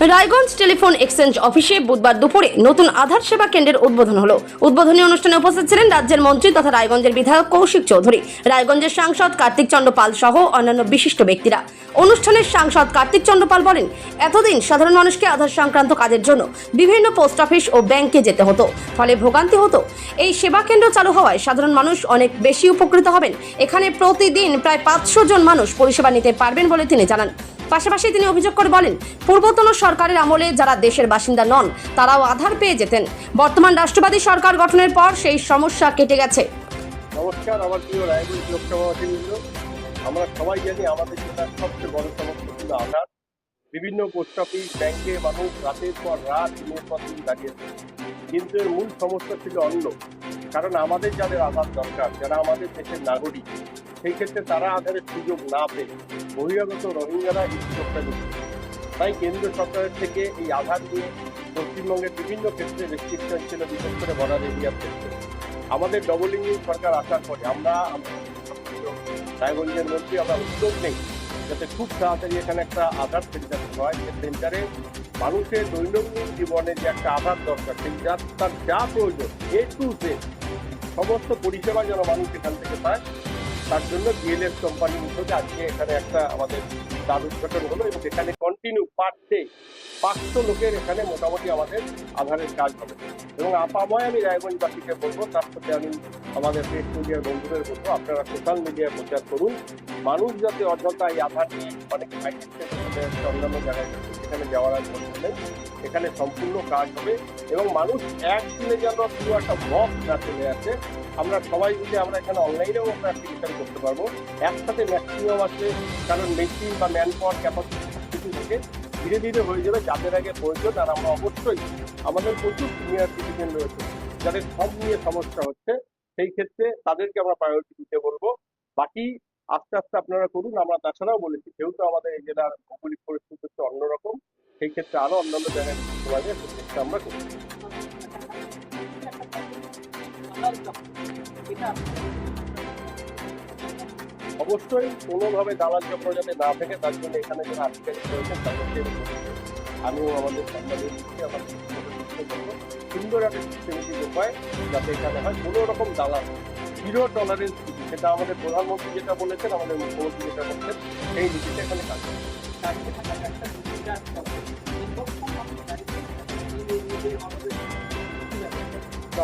Raiganj telephone exchange অফিসে বুধবার দুপুরে নতুন আধার সেবা কেন্দ্রের উদ্বোধন হলো। উদ্বোধনী অনুষ্ঠানে উপস্থিত ছিলেন রাজ্যের মন্ত্রী তথা রায়গঞ্জের বিধায়ক কৌশিক চৌধুরী, রায়গঞ্জের সাংসদ কার্তিক চন্দ্র পাল সহ অন্যান্য বিশিষ্ট ব্যক্তিরা। অনুষ্ঠানের সাংসদ কার্তিক চন্দ্র পাল বলেন, এতদিন সাধারণ মানুষকে আধার সংক্রান্ত কাজের জন্য বিভিন্ন পোস্ট অফিস ও ব্যাংকে যেতে হতো, ফলে ভোগান্তি হতো। এই সেবা কেন্দ্র চালু হওয়ায় সাধারণ মানুষ অনেক বেশি উপকৃত হবেন। এখানে প্রতিদিন প্রায় 500 জন মানুষ পরিষেবা নিতে পারবেন বলে তিনি জানান। পাশাপাশি তিনি অভিযোগ করে বলেন, পূর্বতন সরকারের আমলে যারা দেশের বাসিন্দা নন তারাও আধার পেয়ে যেতেন। বর্তমান রাষ্ট্রবাদী সরকার গঠনের পর সেই সমস্যা কেটে গেছে। নমস্কার, আমার প্রিয় রায়গঞ্জ লোকসভাবাসীবৃন্দ, আমরা সবাই জানি আমাদের জেলার সবচেয়ে বড় সমস্যা ছিল আধার। বিভিন্ন পোস্ট অফিস, ব্যাংকে মানুষ রাতের পর রাত, দিনের পর দিন দাঁড়িয়েছে, কিন্তু এর মূল সমস্যা ছিল অন্য। কারণ আমাদের যাদের আধার দরকার, যারা আমাদের দেশের নাগরিক, সেই ক্ষেত্রে তারা আধারের সুযোগ না পেয়ে বহিরাগত রোহিঙ্গারা এই সুযোগটা নিচ্ছে। তাই কেন্দ্র সরকারের থেকে এই আধার নিয়ে পশ্চিমবঙ্গের বিভিন্ন ক্ষেত্রে রেস্ট্রিকশন ছিল, বিশেষ করে বর্ডার এরিয়ার ক্ষেত্রে। আমাদের ডবল ইঞ্জিন সরকার আসার পরে আমরা রায়গঞ্জের মন্ত্রী আমরা উদ্যোগ নেই যাতে খুব তাড়াতাড়ি এখানে একটা আধার সেন্টার হয়। যে সেন্টারে মানুষের দৈনন্দিন জীবনে যে একটা আধার দরকার, সেই তার যা প্রয়োজন A to Z সমস্ত পরিষেবা যেন মানুষ এখান থেকে পায়, তার জন্য বিএলএস কোম্পানির উদ্যোগে আজকে এখানে একটা আমাদের তার উদ্ঘাটন হলো এবং এখানে কন্টিনিউ পার ডে 500 লোকের এখানে মোটামুটি আমাদের আধারের কাজ হবে। এবং আপাময় আমি রায়গঞ্জবাসীকে বলবো, তার সাথে আমি আমাদের প্রেস মিডিয়ার বন্ধুদের বলবো, আপনারা সোশ্যাল মিডিয়ায় প্রচার করুন। মানুষ যাতে অযথা এই আধার নিয়ে অনেক অন্যান্য জায়গায় সেখানে যাওয়ার আর প্রশ্ন নেই। এখানে সম্পূর্ণ কাজ হবে এবং মানুষ একদিনে যেন পুরো একটা বক না চলে আসে। আমরা সবাই মিলে আমরা এখানে অনলাইনেও আমরা অ্যাপ্লিকেশন করতে পারবো, একসাথে ম্যাক্সিমাম আসলে, কারণ মেশিন বা ম্যান পাওয়ার ক্যাপাসিটি কিছু থেকে ধীরে ধীরে হয়ে যাবে যাদের আগে প্রয়োজন। আর আমরা অবশ্যই আমাদের প্রচুর সিনিয়র সিটিজেন রয়েছে যাদের সব নিয়ে সমস্যা হচ্ছে, সেই ক্ষেত্রে তাদেরকে আমরা প্রায়োরিটি দিতে বলবো। বাকি আস্তে আস্তে আপনারা করুন। আমরা তাছাড়াও বলেছি, যেহেতু আমাদের এই জেলার ভৌগোলিক পরিস্থিতি হচ্ছে অন্যরকম, সেই ক্ষেত্রে আরো অন্যান্য জায়গায় করা যায় চেষ্টা আমরা করি। অবশ্যই কোনোভাবে দালাল চক্র যাতে না থাকে, তার জন্য এখানে যারা আধিকারিক রয়েছেন তাদেরকে আমিও আমাদের সাংবাদিক আমাদের সুন্দর একটা সিস্টেমেটিক উপায় যাতে এখানে হয় কোনো রকম দালাল, জিরো টলারেন্স নীতি, সেটা আমাদের প্রধানমন্ত্রী যেটা বলেছেন, আমাদের মুখ্যমন্ত্রী যেটা বলছেন, সেই নীতিতে এখানে কাজ করে।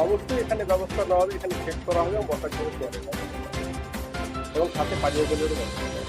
অবশ্যই এখানে ব্যবস্থা নেওয়া হবে, এখানে চেক করা হবে এবং বসার জন্য এবং সাথে পানীয় জলেরও ব্যবস্থা।